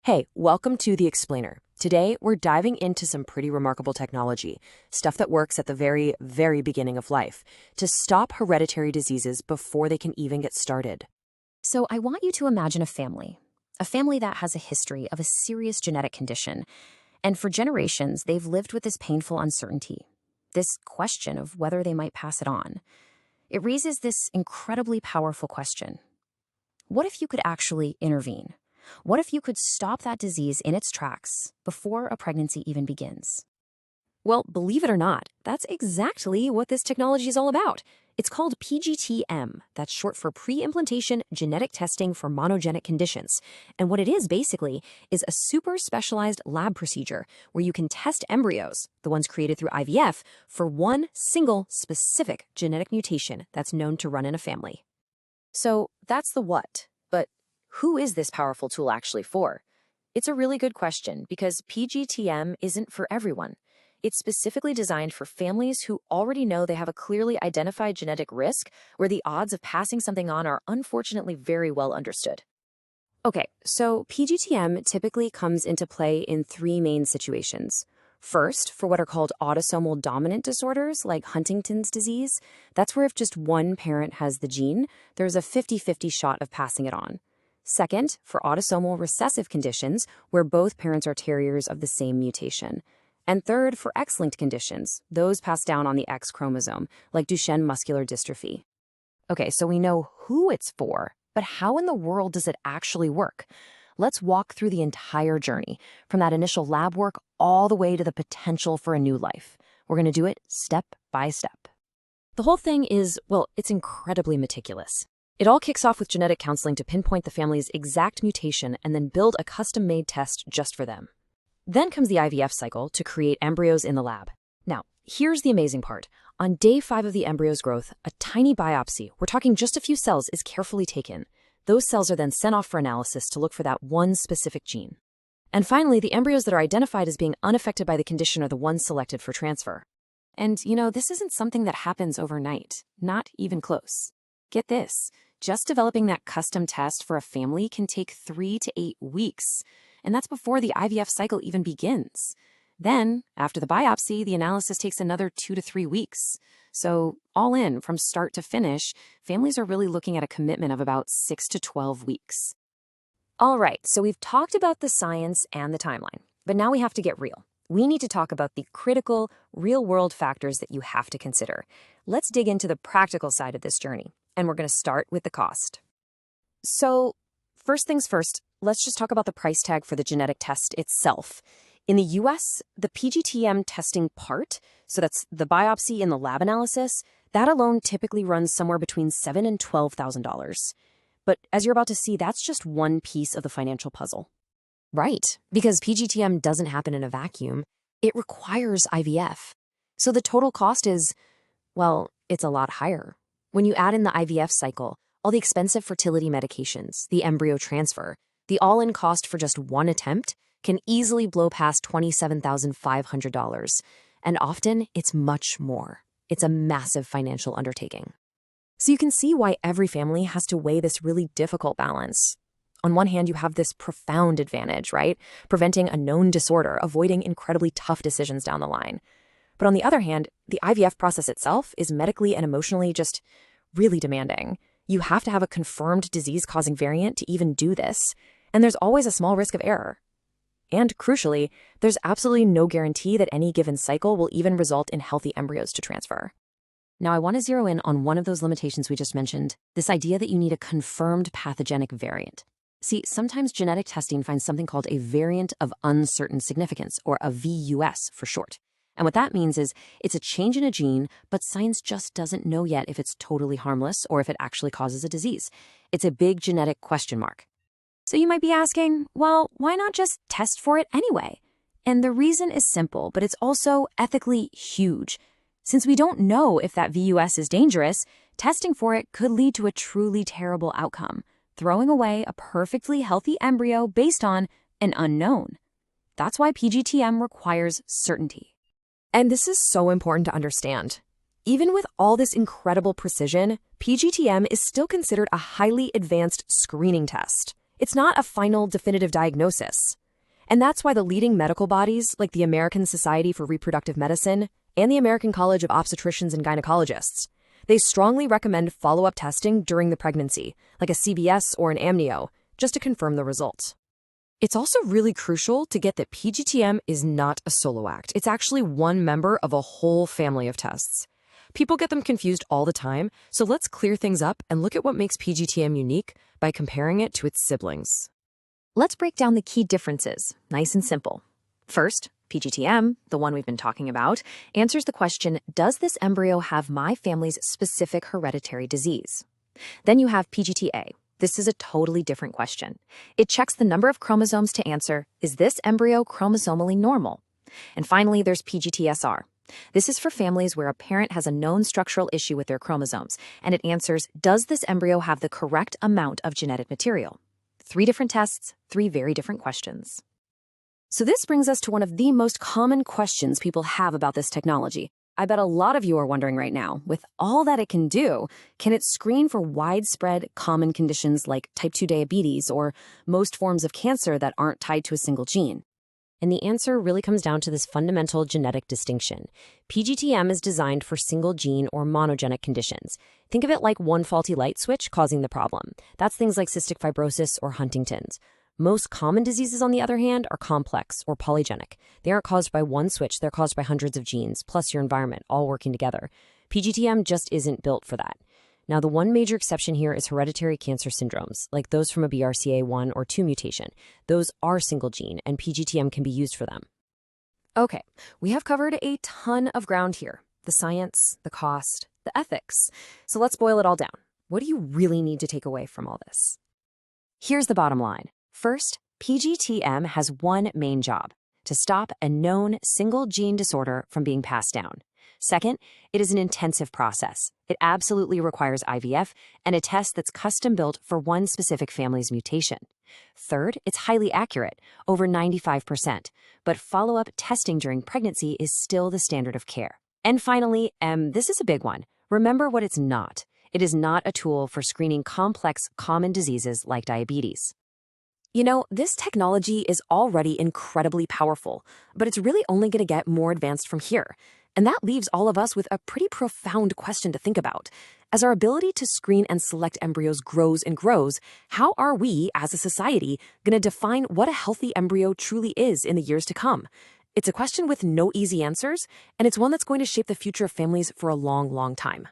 Hey, welcome to The Explainer. Today, we're diving into some pretty remarkable technology, stuff that works at the very, very beginning of life, to stop hereditary diseases before they can even get started. So I want you to imagine a family that has a history of a serious genetic condition. And for generations, they've lived with this painful uncertainty, this question of whether they might pass it on. It raises this incredibly powerful question. What if you could actually intervene? What if you could stop that disease in its tracks before a pregnancy even begins? Well, believe it or not, that's exactly what this technology is all about. It's called PGT-M, that's short for Preimplantation Genetic Testing for Monogenic Conditions. And what it is basically is a super specialized lab procedure where you can test embryos, the ones created through IVF, for one single specific genetic mutation that's known to run in a family. So that's the what, but who is this powerful tool actually for? It's a really good question because PGT-M isn't for everyone. It's specifically designed for families who already know they have a clearly identified genetic risk where the odds of passing something on are unfortunately very well understood. Okay, so PGT-M typically comes into play in three main situations. First, for what are called autosomal dominant disorders like Huntington's disease, that's where if just one parent has the gene, there's a 50-50 shot of passing it on. Second, for autosomal recessive conditions where both parents are carriers of the same mutation. And third, for X-linked conditions, those passed down on the X chromosome, like Duchenne muscular dystrophy. Okay, so we know who it's for, but how in the world does it actually work? Let's walk through the entire journey, from that initial lab work all the way to the potential for a new life. We're going to do it step by step. The whole thing is, well, it's incredibly meticulous. It all kicks off with genetic counseling to pinpoint the family's exact mutation and then build a custom-made test just for them. Then comes the IVF cycle to create embryos in the lab. Now, here's the amazing part. On day 5 of the embryo's growth, a tiny biopsy, we're talking just a few cells, is carefully taken. Those cells are then sent off for analysis to look for that one specific gene. And finally, the embryos that are identified as being unaffected by the condition are the ones selected for transfer. And, this isn't something that happens overnight, not even close. Get this, just developing that custom test for a family can take 3 to 8 weeks. And that's before the IVF cycle even begins. Then, after the biopsy, the analysis takes another 2 to 3 weeks. So, all in, from start to finish, families are really looking at a commitment of about 6 to 12 weeks. All right, so we've talked about the science and the timeline, but now we have to get real. We need to talk about the critical, real-world factors that you have to consider. Let's dig into the practical side of this journey, and we're going to start with the cost. So, first things first, let's just talk about the price tag for the genetic test itself. In the US, the PGT-M testing part, so that's the biopsy and the lab analysis, that alone typically runs somewhere between $7,000 and $12,000. But as you're about to see, that's just one piece of the financial puzzle. Right, because PGT-M doesn't happen in a vacuum. It requires IVF. So the total cost is, well, it's a lot higher. When you add in the IVF cycle, all the expensive fertility medications, the embryo transfer, the all-in cost for just one attempt can easily blow past $27,500. And often, it's much more. It's a massive financial undertaking. So you can see why every family has to weigh this really difficult balance. On one hand, you have this profound advantage, right? Preventing a known disorder, avoiding incredibly tough decisions down the line. But on the other hand, the IVF process itself is medically and emotionally just really demanding. You have to have a confirmed disease-causing variant to even do this, and there's always a small risk of error. And crucially, there's absolutely no guarantee that any given cycle will even result in healthy embryos to transfer. Now, I want to zero in on one of those limitations we just mentioned, this idea that you need a confirmed pathogenic variant. See, sometimes genetic testing finds something called a variant of uncertain significance, or a VUS for short. And what that means is it's a change in a gene, but science just doesn't know yet if it's totally harmless or if it actually causes a disease. It's a big genetic question mark. So you might be asking, well, why not just test for it anyway? And the reason is simple, but it's also ethically huge. Since we don't know if that VUS is dangerous, testing for it could lead to a truly terrible outcome, throwing away a perfectly healthy embryo based on an unknown. That's why PGT-M requires certainty. And this is so important to understand. Even with all this incredible precision, PGT-M is still considered a highly advanced screening test. It's not a final definitive diagnosis. And that's why the leading medical bodies, like the American Society for Reproductive Medicine and the American College of Obstetricians and Gynecologists, they strongly recommend follow-up testing during the pregnancy, like a CBS or an amnio, just to confirm the results. It's also really crucial to get that PGT-M is not a solo act. It's actually one member of a whole family of tests. People get them confused all the time, so let's clear things up and look at what makes PGT-M unique by comparing it to its siblings. Let's break down the key differences, nice and simple. First, PGT-M, the one we've been talking about, answers the question, does this embryo have my family's specific hereditary disease? Then you have PGT-A. This is a totally different question. It checks the number of chromosomes to answer, is this embryo chromosomally normal? And finally, there's PGT-SR. This is for families where a parent has a known structural issue with their chromosomes, and it answers, does this embryo have the correct amount of genetic material? 3 different tests, 3 very different questions. So this brings us to one of the most common questions people have about this technology. I bet a lot of you are wondering right now, with all that it can do, can it screen for widespread common conditions like type 2 diabetes or most forms of cancer that aren't tied to a single gene? And the answer really comes down to this fundamental genetic distinction. PGT-M is designed for single gene or monogenic conditions. Think of it like one faulty light switch causing the problem. That's things like cystic fibrosis or Huntington's. Most common diseases, on the other hand, are complex or polygenic. They aren't caused by one switch, they're caused by hundreds of genes, plus your environment, all working together. PGT-M just isn't built for that. Now, the one major exception here is hereditary cancer syndromes, like those from a BRCA1 or 2 mutation. Those are single gene, and PGT-M can be used for them. Okay, we have covered a ton of ground here. The science, the cost, the ethics. So let's boil it all down. What do you really need to take away from all this? Here's the bottom line. First, PGT-M has one main job: to stop a known single gene disorder from being passed down. Second, it is an intensive process. It absolutely requires IVF and a test that's custom-built for one specific family's mutation. Third, it's highly accurate, over 95%, but follow-up testing during pregnancy is still the standard of care. And finally, this is a big one. Remember what it's not. It is not a tool for screening complex, common diseases like diabetes. You know, this technology is already incredibly powerful, but it's really only going to get more advanced from here. And that leaves all of us with a pretty profound question to think about. As our ability to screen and select embryos grows and grows, how are we, as a society, going to define what a healthy embryo truly is in the years to come? It's a question with no easy answers, and it's one that's going to shape the future of families for a long, long time.